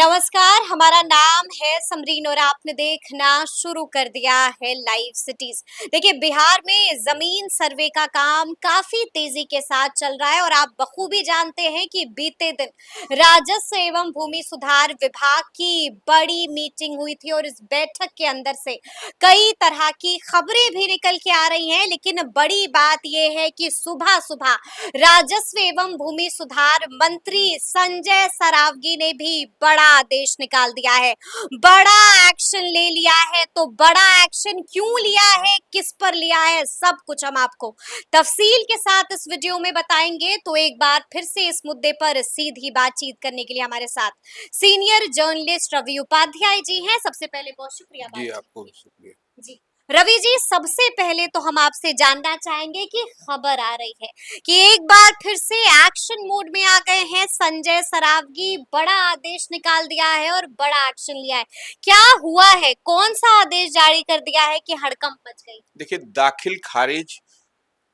नमस्कार, हमारा नाम है समरीन और आपने देखना शुरू कर दिया है लाइव सिटीज। देखिए, बिहार में जमीन सर्वे का काम काफी तेजी के साथ चल रहा है और आप बखूबी जानते हैं कि बीते दिन राजस्व एवं भूमि सुधार विभाग की बड़ी मीटिंग हुई थी और इस बैठक के अंदर से कई तरह की खबरें भी निकल के आ रही हैं। लेकिन बड़ी बात यह है कि सुबह सुबह राजस्व एवं भूमि सुधार मंत्री संजय सरावगी ने भी बड़ा आदेश निकाल दिया है, बड़ा एक्शन ले लिया है। तो बड़ा एक्शन क्यों लिया है, किस पर लिया है, सब कुछ हम आपको तफसील के साथ इस वीडियो में बताएंगे। तो एक बार फिर से इस मुद्दे पर सीधी बातचीत करने के लिए हमारे साथ सीनियर जर्नलिस्ट रवि उपाध्याय जी हैं। सबसे पहले बहुत शुक्रिया जी, बातचीत आपको के भी शुक्रिया। लिए। जी रवि जी, सबसे पहले तो हम आपसे जानना चाहेंगे कि खबर आ रही है कि एक बार फिर से एक्शन मोड में आ गए हैं संजय सरावगी, बड़ा आदेश निकाल दिया है और बड़ा एक्शन लिया है। क्या हुआ है, कौन सा आदेश जारी कर दिया है कि हड़कंप मच गई? देखिए, दाखिल खारिज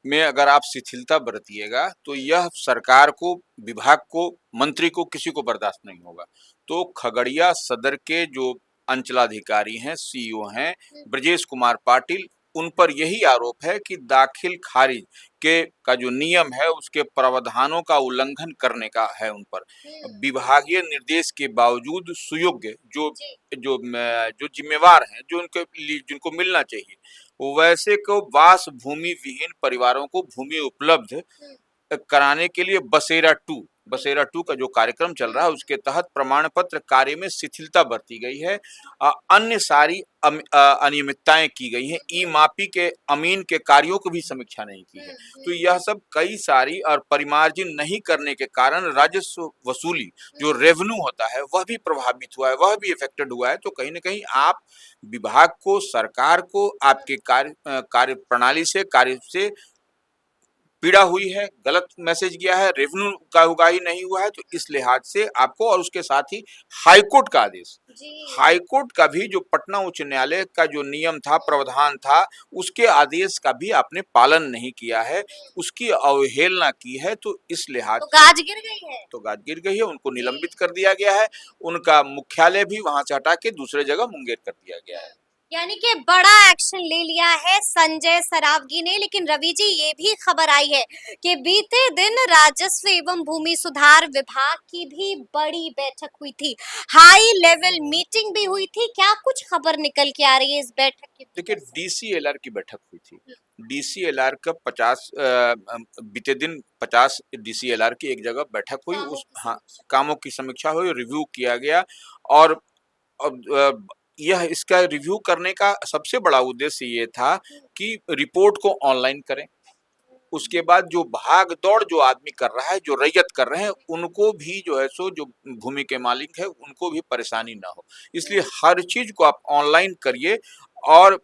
में अगर आप शिथिलता बरतिएगा, तो यह सरकार को, विभाग को, मंत्री को, किसी को बर्दाश्त नहीं होगा। तो खगड़िया सदर के जो अंचलाधिकारी हैं, सीईओ हैं, ब्रजेश कुमार पाटिल, उन पर यही आरोप है कि दाखिल खारिज का जो नियम है, उसके प्रावधानों का उल्लंघन करने का है उन पर। विभागीय निर्देश के बावजूद सुयोग्य जो जी जो जो जिम्मेवार हैं, जिनको मिलना चाहिए, वैसे को वास भूमि विहीन परिवारों को भूमि उपलब्ध कराने के लिए बसेरा टू का जो कार्यक्रम चल रहा है, उसके तहत प्रमाण पत्र कार्य में शिथिलता बरती गई है। अन्य सारी अनियमितताएं की गई हैं। ई मापी के अमीन के कार्यों को भी समीक्षा नहीं की है। तो यह सब कई सारी और परिमार्जिन नहीं करने के कारण राजस्व वसूली जो रेवेन्यू होता है, वह भी प्रभावित हुआ है, वह भी इफेक्टेड हुआ है। तो कहीं ना कहीं आप विभाग को, सरकार को, आपके कार्य प्रणाली से, कार्य से पीड़ा हुई है, गलत मैसेज गया है, रेवेन्यू का उगाही नहीं हुआ है। तो इस लिहाज से आपको, और उसके साथ ही हाईकोर्ट का आदेश, हाईकोर्ट का भी जो पटना उच्च न्यायालय का जो नियम था, प्रावधान था, उसके आदेश का भी आपने पालन नहीं किया है, उसकी अवहेलना की है। तो इस लिहाज तो गाज गिर गई है। तो गाज गिर गई है, उनको निलंबित कर दिया गया है, उनका मुख्यालय भी वहां से हटा के दूसरे जगह मुंगेर कर दिया गया है। यानी कि बड़ा एक्शन ले लिया है संजय सरावगी ने। लेकिन रवि जी, ये भी खबर आई है कि बीते दिन राजस्व एवं भूमि सुधार विभाग की भी बड़ी बैठक हुई थी, हाई लेवल मीटिंग भी हुई थी। क्या कुछ खबर निकल के आ रही है इस बैठक के देखिए, भीतर से? डीसीएलआर की बैठक हुई थी। डीसीएलआर का 50 बीते दिन 50 डीसीएलआर की एक जगह बैठक हुई। कामों उस की हाँ, समीक्षा। कामों की समीक्षा हुई, रिव्यू किया गया। और अब यह इसका रिव्यू करने का सबसे बड़ा उद्देश्य ये था कि रिपोर्ट को ऑनलाइन करें। उसके बाद जो भाग दौड़ जो आदमी कर रहा है, जो रैयत कर रहे हैं, उनको भी जो है सो, जो भूमि के मालिक है, उनको भी परेशानी ना हो। इसलिए हर चीज को आप ऑनलाइन करिए और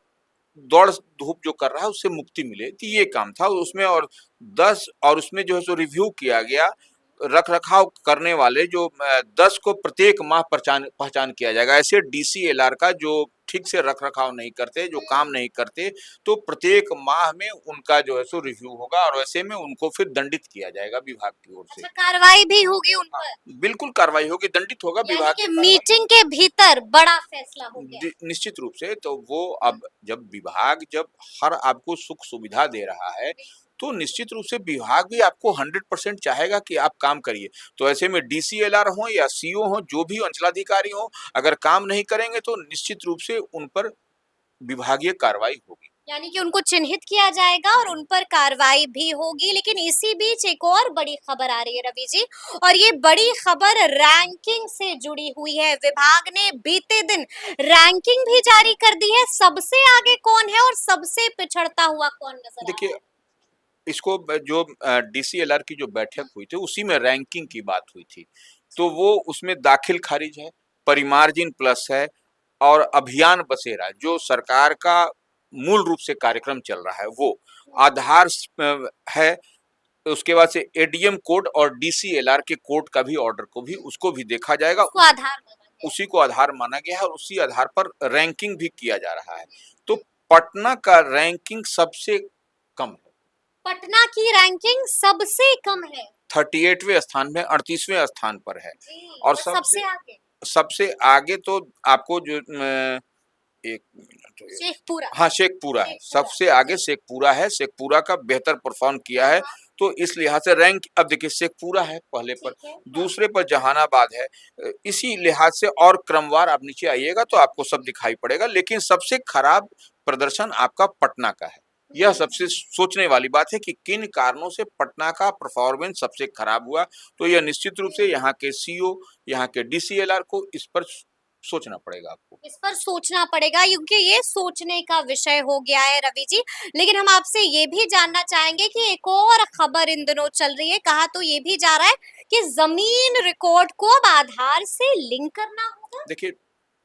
दौड़ धूप जो कर रहा है उससे मुक्ति मिले। तो ये काम था उसमें। और 10 और उसमें जो है सो रिव्यू किया गया। रख रखाव करने वाले जो 10 को प्रत्येक माह पहचान पहचान किया जाएगा। ऐसे डीसीएलआर का जो ठीक से रख रखाव नहीं करते, जो काम नहीं करते, तो प्रत्येक माह में उनका जो है सो रिव्यू होगा और वैसे में उनको फिर दंडित किया जाएगा विभाग की ओर से। अच्छा, कार्रवाई भी होगी उन हाँ, पर? बिल्कुल कार्रवाई होगी, दंडित होगा यानी विभाग कि की कार्रवाई। मीटिंग के भीतर बड़ा फैसला हो गया। निश्चित रूप से। तो वो अब जब विभाग जब हर आपको सुख सुविधा दे रहा है, तो निश्चित रूप से विभाग भी आपको 100% चाहेगा कि आप काम करिए। तो ऐसे में डीसीएलआर हो या सीओ हो, जो भी अंचलाधिकारी हो, अगर काम नहीं करेंगे तो निश्चित रूप से उन पर विभागीय कार्रवाई होगी। यानी कि उनको चिन्हित किया जाएगा और उन पर कार्रवाई भी होगी। लेकिन इसी बीच एक और बड़ी खबर आ रही है रवि जी, और ये बड़ी खबर रैंकिंग से जुड़ी हुई है। विभाग ने बीते दिन रैंकिंग भी जारी कर दी है। सबसे आगे कौन है और सबसे पिछड़ता हुआ कौन नजर आ रहा देखिए, है? इसको जो डीसीएलआर की जो बैठक हुई थी, उसी में रैंकिंग की बात हुई थी। तो वो उसमें दाखिल खारिज है, परिमार्जिन प्लस है, और अभियान बसेरा जो सरकार का मूल रूप से कार्यक्रम चल रहा है, वो आधार है। उसके बाद से एडीएम कोड और डीसीएलआर के कोड का भी ऑर्डर को भी, उसको भी देखा जाएगा। उसको आधार माना गया है। उसी को आधार माना गया है और उसी आधार पर रैंकिंग भी किया जा रहा है। तो पटना का रैंकिंग सबसे कम है, पटना की रैंकिंग सबसे कम है 38वें स्थान में 38वें स्थान पर है। जी, और और सबसे सबसे आगे सबसे आगे तो आपको जो 1 मिनट शेखपुरा। हाँ, शेखपुरा है। शेखपुरा सबसे आगे जी। शेखपुरा है, शेखपुरा का बेहतर परफ़ॉर्म किया हाँ है, हाँ। तो इस लिहाज से रैंक अब देखिए शेखपुरा है पहले पर, ठीक है। हाँ। दूसरे पर जहानाबाद है। इसी लिहाज से और क्रमवार आप नीचे आइएगा तो आपको सब दिखाई पड़ेगा, लेकिन सबसे खराब प्रदर्शन आपका पटना का है। यह सबसे सोचने वाली बात है कि किन कारणों से पटना का परफ़ॉर्मेंस सबसे खराब हुआ, तो यह निश्चित रूप से यहाँ के सीओ, यहाँ के डीसीएलआर को इस पर सोचना पड़ेगा आपको। इस पर सोचना पड़ेगा क्योंकि ये सोचने का विषय हो गया है रवि जी। लेकिन हम आपसे ये भी जानना चाहेंगे कि एक और खबर इन दिनों चल रही है, कहा तो ये भी जा रहा है कि जमीन रिकॉर्ड को अब आधार से लिंक करना होगा। देखिए,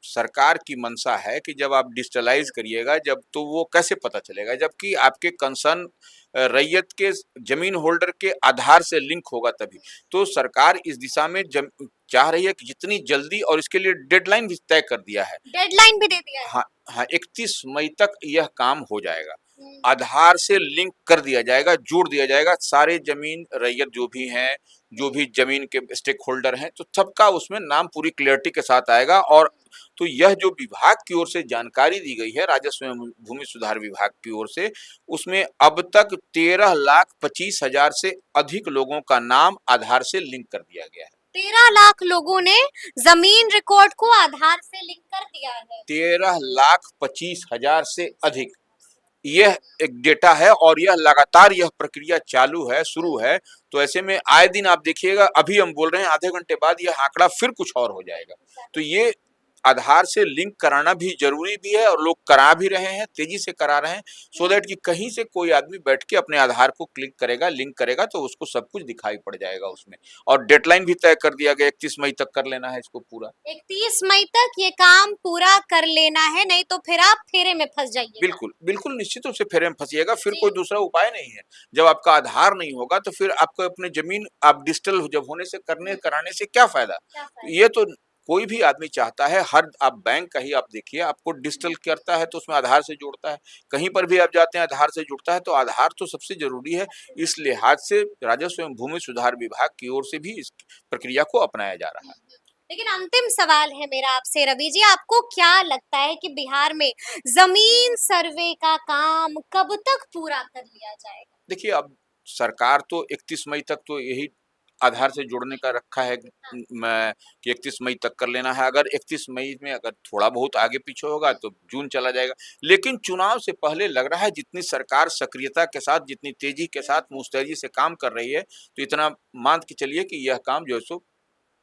सरकार की मंशा है कि जब आप डिजिटलाइज़ करिएगा जब तो वो कैसे पता चलेगा? जबकि आपके कंसर्न रैयत के ज़मीन होल्डर के आधार से लिंक होगा तभी। तो सरकार इस दिशा में चाह रही है कि जितनी जल्दी और इसके लिए डेडलाइन भी तय कर दिया है। डेडलाइन भी दे दिया है। हाँ, हाँ, 31 मई तक यह काम हो जाएगा। हम्म। आधार से लिंक कर दिया जाएगा, जोड़ दिया जाएगा सारे ज़मीन रैयत जो भी हैं, जो भी ज़मीन के स्टेक होल्डर हैं, तो सबका उसमें नाम पूरी क्लैरिटी के साथ आएगा। और तो यह जो विभाग की ओर से जानकारी दी गई है, राजस्व एवं भूमि सुधार विभाग की ओर से, उसमें अब तक 13,25,000 से अधिक लोगों का नाम आधार से लिंक कर दिया गया है। 13 लाख लोगों ने जमीन रिकॉर्ड को आधार से लिंक कर दिया है। 13,25,000 से अधिक। यह एक डेटा है और यह लगातार यह प्रक्रिया चालू है, शुरू है। तो ऐसे में आए दिन आप देखिएगा, अभी हम बोल रहे हैं, आधे घंटे बाद यह आंकड़ा फिर कुछ और हो जाएगा। तो ये आधार से लिंक कराना भी ज़रूरी भी है और लोग करा भी रहे हैं, तेज़ी से करा रहे हैं, सो दैट कि कहीं से कोई आदमी बैठ के अपने आधार को क्लिक करेगा, लिंक करेगा तो उसको सब कुछ दिखाई पड़ जाएगा उसमें। और डेडलाइन भी तय कर दिया गया, 31 मई तक कर लेना है इसको पूरा। 31 मई तक ये काम पूरा कर लेना है, नहीं तो फिर आप फेरे में फंस जाइएगा। बिल्कुल, बिल्कुल निश्चित रूप से फेरे में फँसिएगा, फिर जी। कोई दूसरा उपाय नहीं है। जब आपका आधार नहीं होगा तो फिर आपको अपनी ज़मीन आप डिजिटल जब होने से कराने से क्या फ़ायदा? क्या फायदा? ये तो कोई भी आदमी चाहता है, हर आप बैंक का ही आप देखिए, आपको डिजिटल करता है तो उसमें आधार से जोड़ता है। कहीं पर भी आप जाते हैं आधार से जुड़ता है, तो आधार तो सबसे ज़रूरी है। इस लिहाज से राजस्व एवं भूमि सुधार विभाग की ओर से भी इस प्रक्रिया को अपनाया जा रहा है। लेकिन अंतिम सवाल है मेरा आपसे रवि जी, आपको क्या लगता है कि बिहार में जमीन सर्वे का काम कब तक पूरा कर लिया जाएगा? देखिए, अब सरकार तो 31 मई तक तो यही आधार से जोड़ने का रखा है, मैं कि 31 मई तक कर लेना है। अगर 31 मई में अगर थोड़ा बहुत आगे पीछे होगा तो जून चला जाएगा। लेकिन चुनाव से पहले लग रहा है जितनी सरकार सक्रियता के साथ, जितनी तेज़ी के साथ मुस्तैदी से काम कर रही है, तो इतना मान के चलिए कि यह काम जो है सो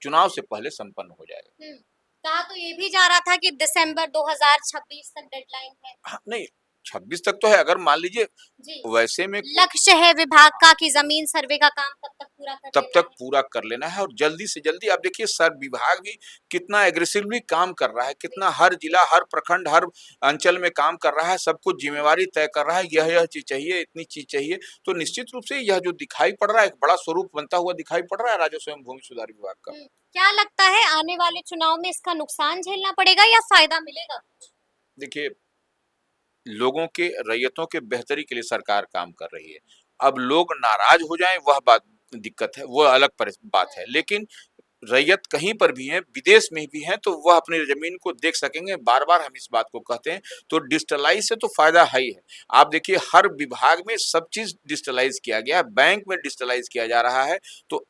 चुनाव से पहले संपन्न हो जाएगा। कहा तो ये भी जा रहा था कि दिसंबर 2026 तक डेडलाइन है। हाँ, नहीं 26 तक तो है, अगर मान लीजिए जी। वैसे में लक्ष्य है विभाग का कि जमीन सर्वे का काम तब तक पूरा कर तब लेना तक है। पूरा कर लेना है और जल्दी से जल्दी। आप देखिए सर विभाग भी कितना एग्रेसिवली काम कर रहा है, कितना हर जिला, हर प्रखंड, हर अंचल में काम कर रहा है, सब कुछ जिम्मेवारी तय कर रहा है, यह चीज़ चाहिए, इतनी चीज़ चाहिए। तो निश्चित रूप से यह जो दिखाई पड़ रहा है, एक बड़ा स्वरूप बनता हुआ दिखाई पड़ रहा है राजस्व एवं भूमि सुधार विभाग का। क्या लगता है आने वाले चुनाव में इसका नुकसान झेलना पड़ेगा या फायदा मिलेगा? देखिए, लोगों के, रैयतों के बेहतरी के लिए सरकार काम कर रही है। अब लोग नाराज़ हो जाएँ वह बात दिक्कत है, वो अलग बात है। लेकिन रैयत कहीं पर भी हैं, विदेश में भी हैं, तो वह अपनी ज़मीन को देख सकेंगे। बार-बार हम इस बात को कहते हैं, तो डिजिटलाइज़ से तो फ़ायदा है ही है। आप देखिए हर विभाग में सब चीज़ डिजिटलाइज़ किया गया है, बैंक में डिजिटलाइज़ किया जा रहा है, तो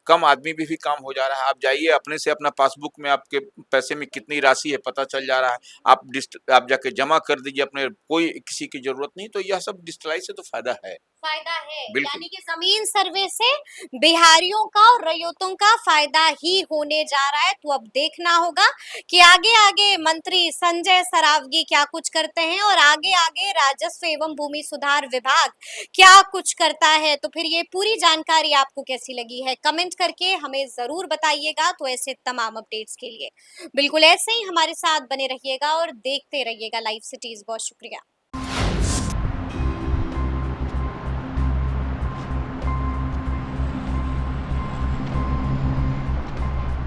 कम आदमी भी काम हो जा रहा है। आप जाइए अपने से अपना पासबुक में आपके पैसे में कितनी राशि है पता चल जा रहा है। आप जाके जमा कर दीजिए, अपने कोई किसी की ज़रूरत नहीं, तो यह सब डिजिटलाइज़ से तो फ़ायदा है। फायदा है, बिल्कुल। यानी कि जमीन सर्वे से बिहारियों का और रैयतों का फायदा ही होने जा रहा है। तो अब देखना होगा कि आगे आगे मंत्री संजय सरावगी क्या कुछ करते हैं और आगे आगे राजस्व एवं भूमि सुधार विभाग क्या कुछ करता है। तो फिर ये पूरी जानकारी आपको कैसी लगी है, कमेंट करके हमें जरूर बताइएगा। तो ऐसे तमाम अपडेट्स के लिए बिल्कुल ऐसे ही हमारे साथ बने रहिएगा और देखते रहिएगा लाइव सिटीज। बहुत शुक्रिया।